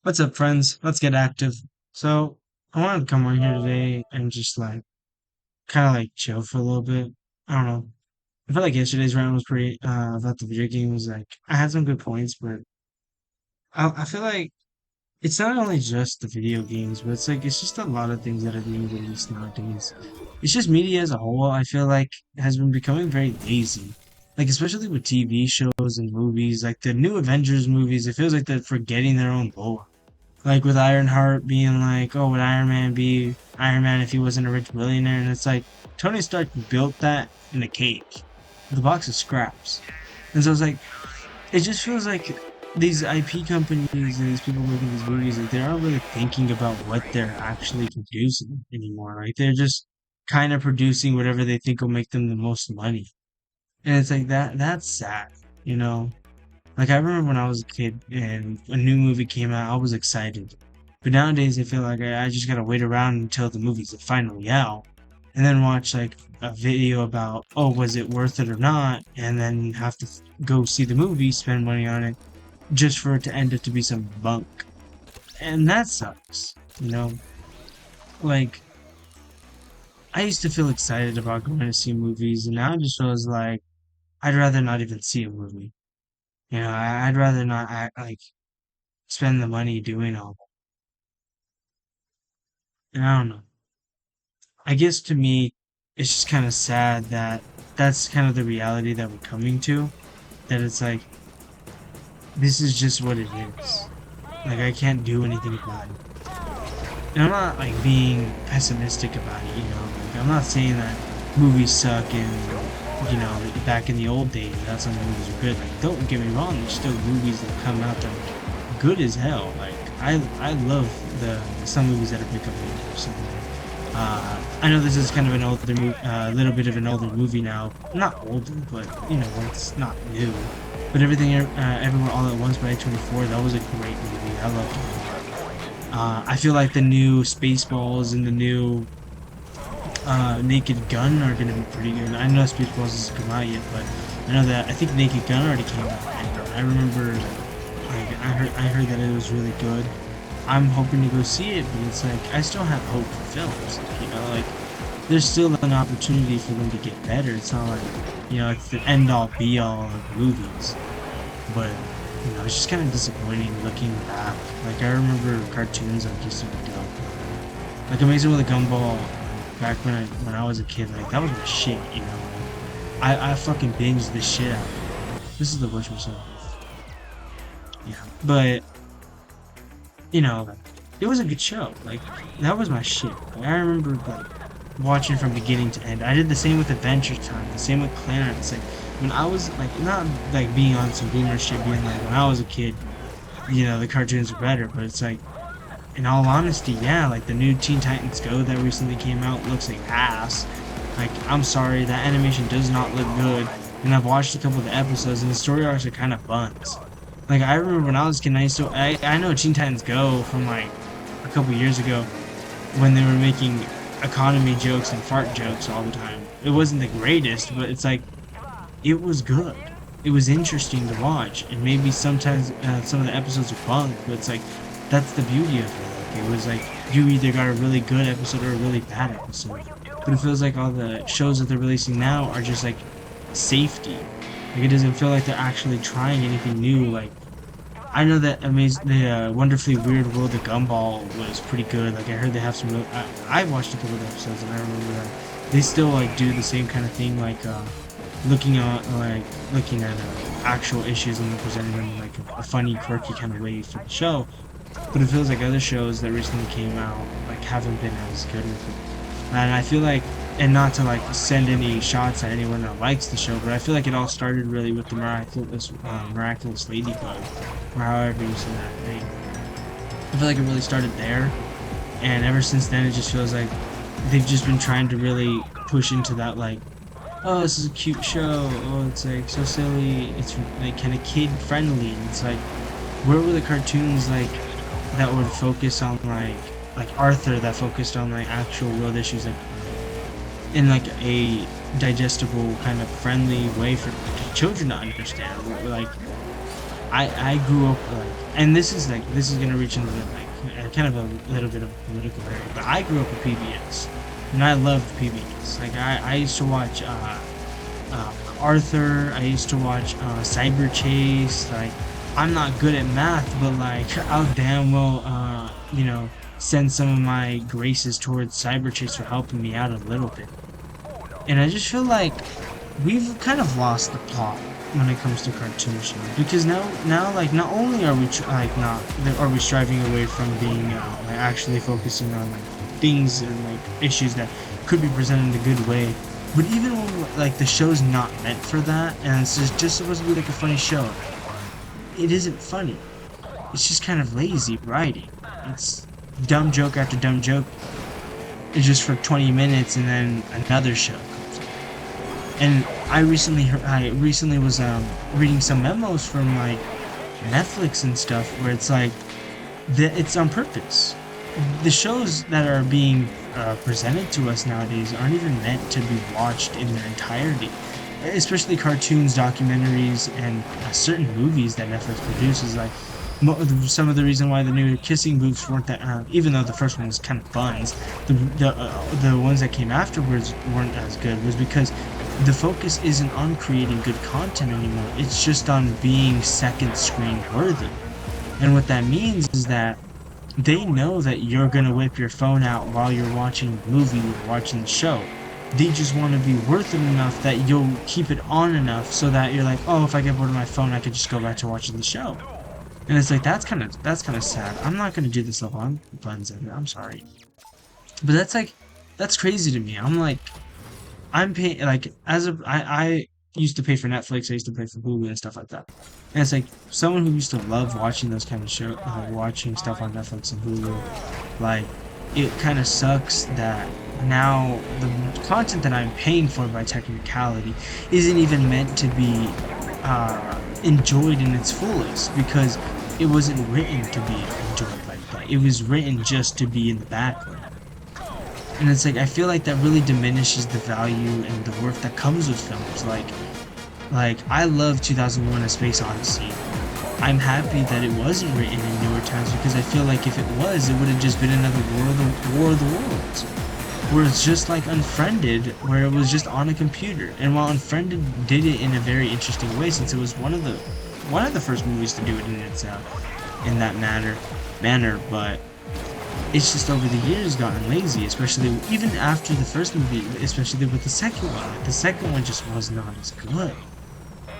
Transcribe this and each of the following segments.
What's up, friends? Let's get active. So, I wanted to come on here today and just kind of chill for a little bit. I don't know. I feel like yesterday's round was pretty, about the video games. Like, I had some good points, but I feel like it's not only just the video games, but it's just a lot of things that are being released nowadays. It's just media as a whole, I feel like, has been becoming very lazy. Like, especially with TV shows and movies, like the new Avengers movies, it feels like they're forgetting their own lore. Like with Ironheart being like, oh, would Iron Man be Iron Man if he wasn't a rich billionaire? And it's like Tony Stark built that in a cave with a box of scraps. And so it's like it just feels like these IP companies and these people making these movies, like they aren't really thinking about what they're actually producing anymore. Like they're just kind of producing whatever they think will make them the most money. And it's like that's sad, you know? Like I remember when I was a kid and a new movie came out, I was excited. But nowadays I feel like I just gotta wait around until the movie's finally out, and then watch like a video about, oh, was it worth it or not, and then have to go see the movie, spend money on it, just for it to end up to be some bunk. And that sucks, you know? Like I used to feel excited about going to see movies, and now it just feels like I'd rather not even see a movie. You know, I'd rather not act like spend the money doing all that. And I don't know. I guess to me, it's just kind of sad that that's kind of the reality that we're coming to. That it's like, this is just what it is. Like, I can't do anything about it. And I'm not like being pessimistic about it, you know. Like, I'm not saying that movies suck and, back in the old days, that's when movies were good. Like, don't get me wrong, there's still movies that come out that are good as hell. Like, I love the some movies that are becoming so I know this is kind of an older little bit of an older movie now. Not older, but it's not new. But Everything Everywhere All at Once by A24, that was a great movie. I loved it. I feel like the new Spaceballs and the new Naked Gun are gonna be pretty good. I know Spaceballs hasn't come out yet, but I think Naked Gun already came out. And I remember, like, I heard that it was really good. I'm hoping to go see it, but it's like I still have hope for films. Like there's still an opportunity for them to get better. It's not like it's the end all be all of movies, but it's just kind of disappointing looking back. Like I remember cartoons like used to be dope. Like Amazing with a Gumball, back when I was a kid, like that was my shit. I fucking binged this shit out. This is the bush myself. Yeah, but it was a good show. Like that was my shit. Like, I remember like watching from beginning to end. I did the same with Adventure Time, the same with Clarence. Like when I was like not like being on some boomer shit, being like when I was a kid, the cartoons were better. But it's like, in all honesty, yeah, like the new Teen Titans Go that recently came out looks like ass. Like I'm sorry, that animation does not look good. And I've watched a couple of the episodes, and the story arcs are kind of buns. Like I remember when I was a kid, I know Teen Titans Go from like a couple years ago when they were making economy jokes and fart jokes all the time. It wasn't the greatest, but it's like it was good. It was interesting to watch, and maybe sometimes some of the episodes are bunk, but it's like that's the beauty of it. Like, it was like you either got a really good episode or a really bad episode. But it feels like all the shows that they're releasing now are just like safety. Like it doesn't feel like they're actually trying anything new. Like I know that the Wonderfully Weird World of Gumball was pretty good. Like I heard they have some. I watched a couple of episodes and I remember that they still like do the same kind of thing, like looking at actual issues and then presenting them in like a funny, quirky kind of way for the show. But it feels like other shows that recently came out like haven't been as good with it. And I feel like, and not to like send any shots at anyone that likes the show, but I feel like it all started really with the miraculous ladybug, or however you say that name. I feel like it really started there, and ever since then, it just feels like they've just been trying to really push into that like, oh, this is a cute show. Oh, it's like so silly. It's like kind of kid friendly. And it's like, where were the cartoons like that would focus on like Arthur, that focused on like actual world issues, like in like a digestible kind of friendly way for children to understand. Like I grew up like, and this is gonna reach into like kind of a little bit of a political area, but I grew up with PBS, and I loved PBS. Like I used to watch Arthur. I used to watch Cyber Chase. Like I'm not good at math, but like I'll damn well send some of my graces towards Cyber Chase for helping me out a little bit. And I just feel like we've kind of lost the plot when it comes to cartoon shows, because now like not only are we like not are we striving away from being like actually focusing on like things and like issues that could be presented in a good way, but even when like the show's not meant for that and it's just supposed to be like a funny show, it isn't funny. It's just kind of lazy writing. It's dumb joke after dumb joke. It's just for 20 minutes and then another show. And I recently was reading some memos from like Netflix and stuff where it's like it's on purpose. The shows that are being presented to us nowadays aren't even meant to be watched in their entirety. Especially cartoons, documentaries, and certain movies that Netflix produces. Like some of the reason why the new kissing booths weren't that, even though the first one was kind of buns, the ones that came afterwards weren't as good, was because the focus isn't on creating good content anymore. It's just on being second screen worthy. And what that means is that they know that you're gonna whip your phone out while you're watching the movie or watching the show. They just want to be worth it enough that you'll keep it on enough so that you're like, oh, if I get bored of my phone, I could just go back to watching the show. And it's like that's kind of sad. I'm not gonna do this up on buns. I'm sorry, but that's crazy to me. I'm like, I'm paying like I used to pay for Netflix. I used to pay for Hulu and stuff like that. And it's like someone who used to love watching those kind of show, watching stuff on Netflix and Hulu. Like it kind of sucks that now the content that I'm paying for by technicality isn't even meant to be enjoyed in its fullest, because it wasn't written to be enjoyed like that. It was written just to be in the background. And it's like I feel like that really diminishes the value and the worth that comes with films. Like I love 2001: A Space Odyssey. I'm happy that it wasn't written in newer times, because I feel like if it was, it would have just been another War of the Worlds, where it's just like Unfriended, where it was just on a computer. And while Unfriended did it in a very interesting way, since it was one of the first movies to do it in that manner, but it's just over the years gotten lazy, especially even after the first movie, especially with the second one. Like, the second one just was not as good.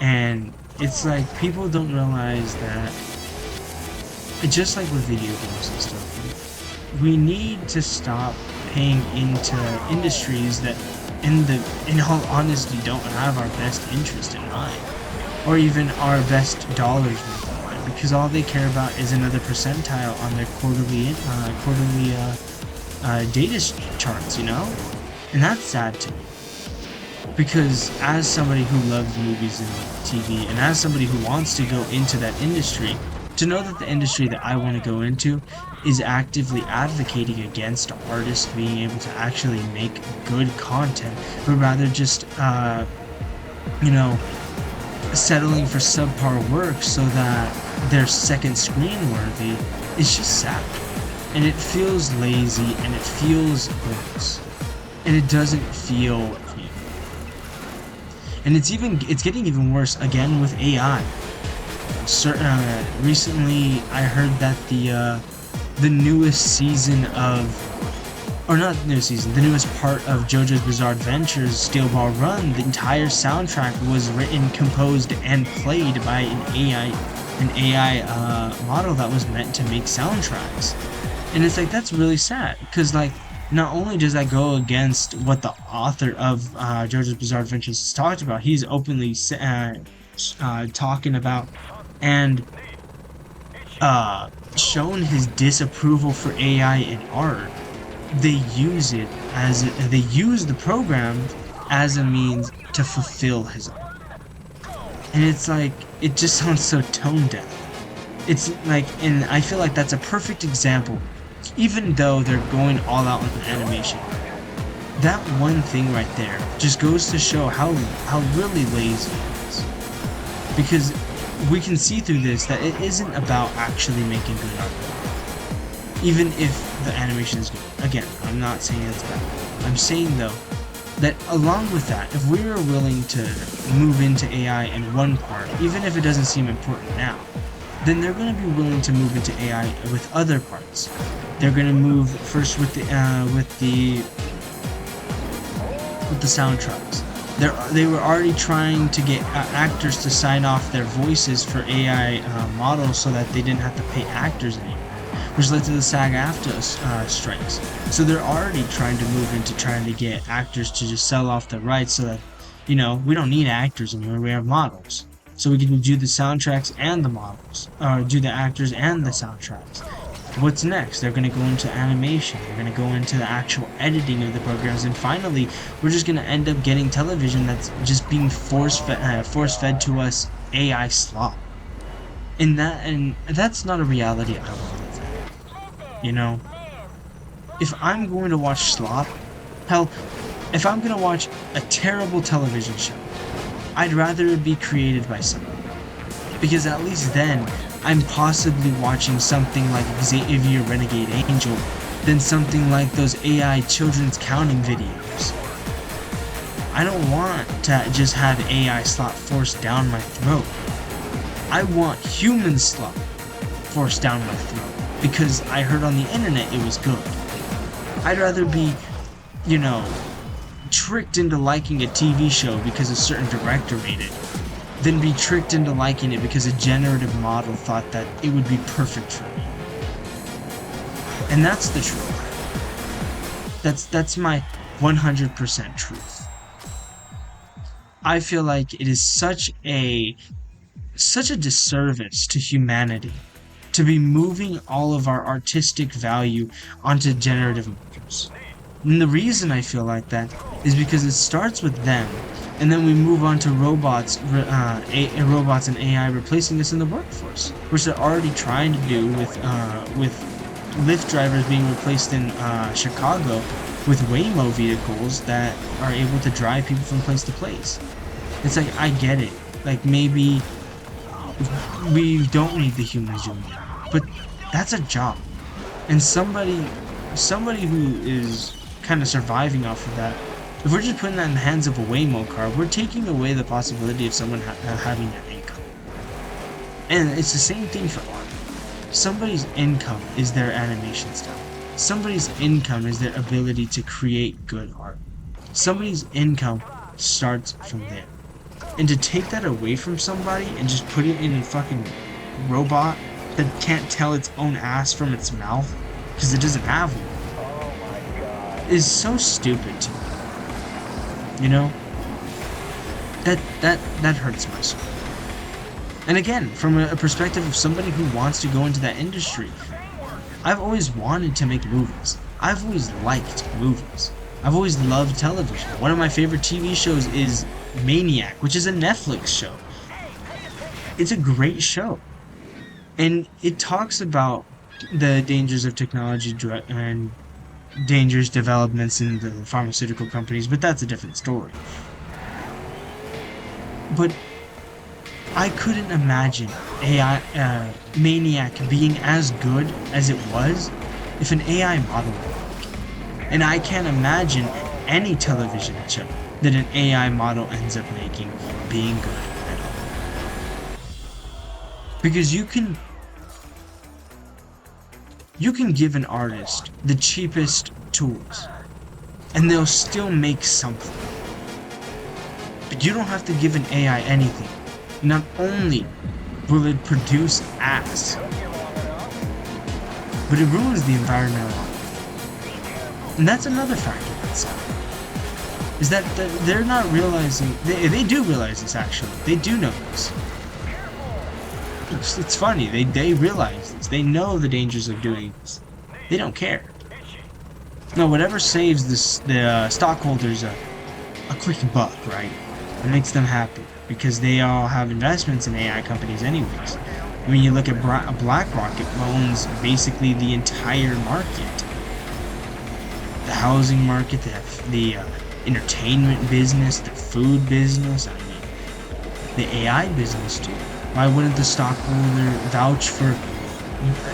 And it's like people don't realize that it's just like with video games and stuff. We need to stop paying into industries that in all honesty don't have our best interest in mind, or even our best dollars worth in mind, because all they care about is another percentile on their quarterly data charts, and that's sad to me. Because as somebody who loves movies and TV, and as somebody who wants to go into that industry, to know that the industry that I want to go into is actively advocating against artists being able to actually make good content, but rather just, settling for subpar work so that they're second screen worthy, is just sad. And it feels lazy, and it feels gross. And it doesn't feel real. And it's getting even worse again with AI. Recently, I heard that the newest season of, or not the newest season, the newest part of JoJo's Bizarre Adventures, Steel Ball Run, the entire soundtrack was written, composed, and played by an AI model that was meant to make soundtracks. And it's like, that's really sad, because like, not only does that go against what the author of JoJo's Bizarre Adventures has talked about, he's openly talking about and shown his disapproval for AI in art. They use the program as a means to fulfill his art. And it's like, it just sounds so tone deaf. It's like, and I feel like that's a perfect example. Even though they're going all out on animation, that one thing right there just goes to show how really lazy it is. Because we can see through this that it isn't about actually making good art, even if the animation is good. Again, I'm not saying it's bad. I'm saying though that along with that, if we are willing to move into AI in one part, even if it doesn't seem important now, then they're going to be willing to move into AI with other parts. They're going to move first with the soundtracks. They were already trying to get actors to sign off their voices for AI models so that they didn't have to pay actors anymore, which led to the SAG-AFTRA strikes. So they're already trying to move into trying to get actors to just sell off the rights so that, we don't need actors anymore, we have models. So we can do the soundtracks and the models, or do the actors and the soundtracks. What's next? They're going to go into animation. They're going to go into the actual editing of the programs, and finally, we're just going to end up getting television that's just being force-fed to us AI slop. And that's not a reality I want to live in. If I'm going to watch slop, hell, if I'm going to watch a terrible television show, I'd rather it be created by someone. Because at least then, I'm possibly watching something like Xavier Renegade Angel than something like those AI children's counting videos. I don't want to just have AI slop forced down my throat. I want human slop forced down my throat because I heard on the internet it was good. I'd rather be, tricked into liking a TV show because a certain director made it than be tricked into liking it because a generative model thought that it would be perfect for me. And that's the truth. That's my 100% truth. I feel like it is such a disservice to humanity to be moving all of our artistic value onto generative models. And the reason I feel like that is because it starts with them, and then we move on to robots and AI replacing us in the workforce, which they're already trying to do with Lyft drivers being replaced in Chicago with Waymo vehicles that are able to drive people from place to place. It's like, I get it. Like, maybe we don't need the humans doing it, but that's a job. And somebody who is kind of surviving off of that, if we're just putting that in the hands of a Waymo car, we're taking away the possibility of someone having that income. And it's the same thing for art. Somebody's income is their animation style. Somebody's income is their ability to create good art. Somebody's income starts from there. And to take that away from somebody and just put it in a fucking robot that can't tell its own ass from its mouth because it doesn't have one is so stupid to me. That hurts my soul. And again, from a perspective of somebody who wants to go into that industry, I've always wanted to make movies. I've always liked movies. I've always loved television. One of my favorite TV shows is Maniac, which is a Netflix show. It's a great show. And it talks about the dangers of technology and dangerous developments in the pharmaceutical companies, but that's a different story. But I couldn't imagine Maniac being as good as it was if an AI model were working. And I can't imagine any television show that an AI model ends up making being good at all. Because you can give an artist the cheapest tools, and they'll still make something. But you don't have to give an AI anything. Not only will it produce ass, but it ruins the environment. And that's another factor that's is that they're not realizing, they do realize this actually, they do know this. It's funny, they realize this, they know the dangers of doing this. They don't care. No, whatever saves the stockholders a quick buck, right? It makes them happy, because they all have investments in AI companies anyways. When you look at BlackRock, it owns basically the entire market. The housing market, the entertainment business, the food business, the AI business too. Why wouldn't the stockholder vouch for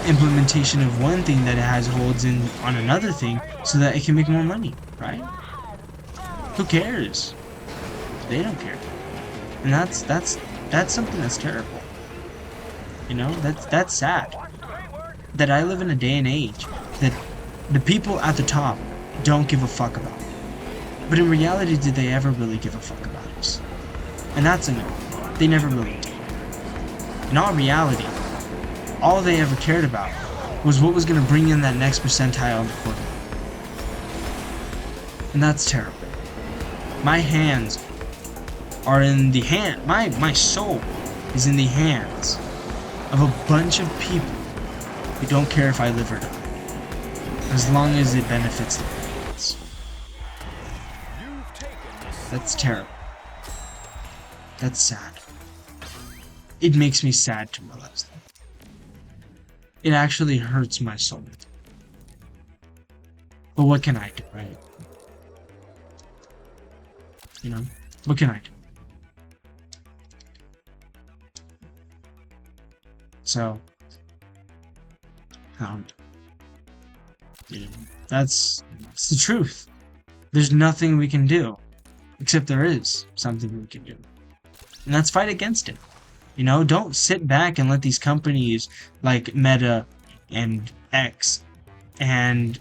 implementation of one thing that it has holds in on another thing so that it can make more money, right? Who cares? They don't care. And that's something that's terrible. You know, that's sad. That I live in a day and age that the people at the top don't give a fuck about it. But in reality, did they ever really give a fuck about us? And that's a no. They never really did. In all reality, all they ever cared about was what was going to bring in that next percentile of the quarter. And that's terrible. My hands are in the hand. My soul is in the hands of a bunch of people who don't care if I live or die, as long as it benefits them. That's terrible. That's sad. It makes me sad to realize that. It actually hurts my soul. But what can I do, right? You know, what can I do? So, you know, that's the truth. There's nothing we can do, except there is something we can do, and that's fight against it. You know, don't sit back and let these companies like Meta and X and,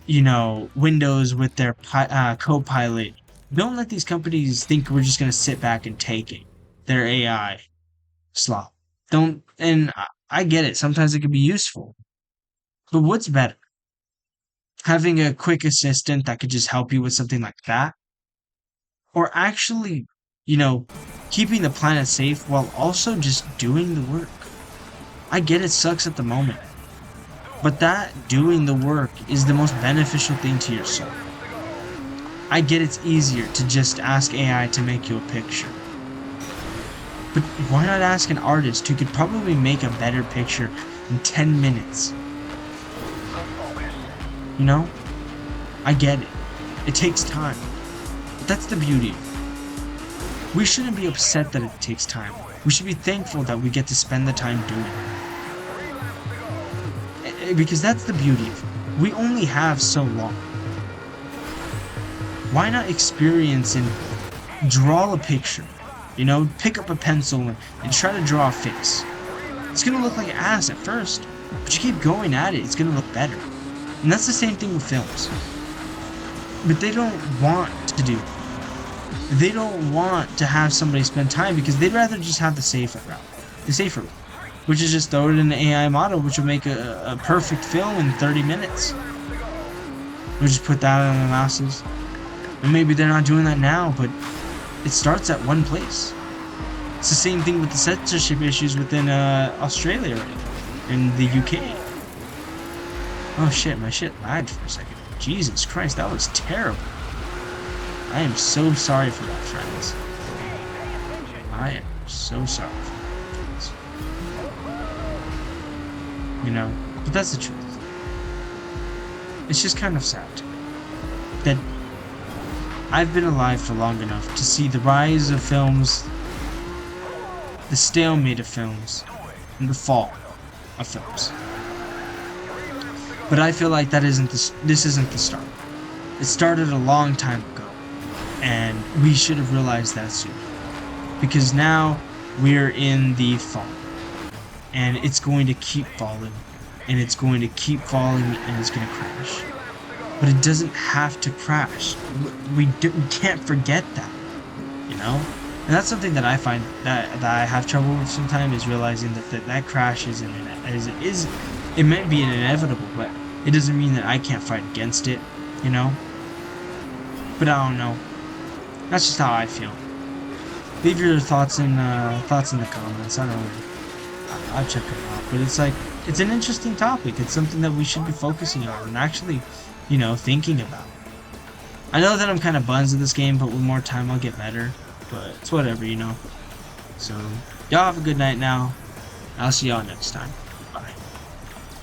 you know, Windows with their Copilot. Don't let these companies think we're just gonna sit back and take it. Their AI slop. Don't, and I get it. Sometimes it can be useful, but what's better? Having a quick assistant that could just help you with something like that, or actually, you know, keeping the planet safe while also just doing the work. I get it sucks at the moment, but that doing the work is the most beneficial thing to your soul. I get it's easier to just ask AI to make you a picture, but why not ask an artist who could probably make a better picture in 10 minutes? You know? I get it. It takes time. But that's the beauty. We shouldn't be upset that it takes time. We should be thankful that we get to spend the time doing it. Because that's the beauty of it. We only have so long. Why not experience and draw a picture? You know, pick up a pencil and try to draw a face. It's gonna look like ass at first, but you keep going at it, it's gonna look better. And that's the same thing with films. But they don't want to do it. They don't want to have somebody spend time because they'd rather just have the safer route. The safer route. Which is just throw it in the AI model, which will make a perfect film in 30 minutes. We'll just put that on the masses. And maybe they're not doing that now, but it starts at one place. It's the same thing with the censorship issues within Australia right? And the UK. Oh shit, my shit lagged for a second. Jesus Christ, that was terrible. I am so sorry for that, friends. I am so sorry for that, friends. You know, but that's the truth. It's just kind of sad that I've been alive for long enough to see the rise of films, the stalemate of films, and the fall of films. But I feel like this isn't the start. It started a long time ago, and we should have realized that sooner. Because now we're in the fall, and it's going to keep falling, and it's going to keep falling, and it's going to crash. But it doesn't have to crash. We can't forget that, you know? And that's something that I find that I have trouble with sometimes, is realizing that crash is it might be inevitable, but it doesn't mean that I can't fight against it, you know? But I don't know. That's just how I feel. Leave your thoughts in the comments. I don't know. I'll check it out. But it's like, it's an interesting topic. It's something that we should be focusing on and actually, you know, thinking about. I know that I'm kind of buzzed at this game, but with more time I'll get better. But it's whatever, you know. So, y'all have a good night now. I'll see y'all next time.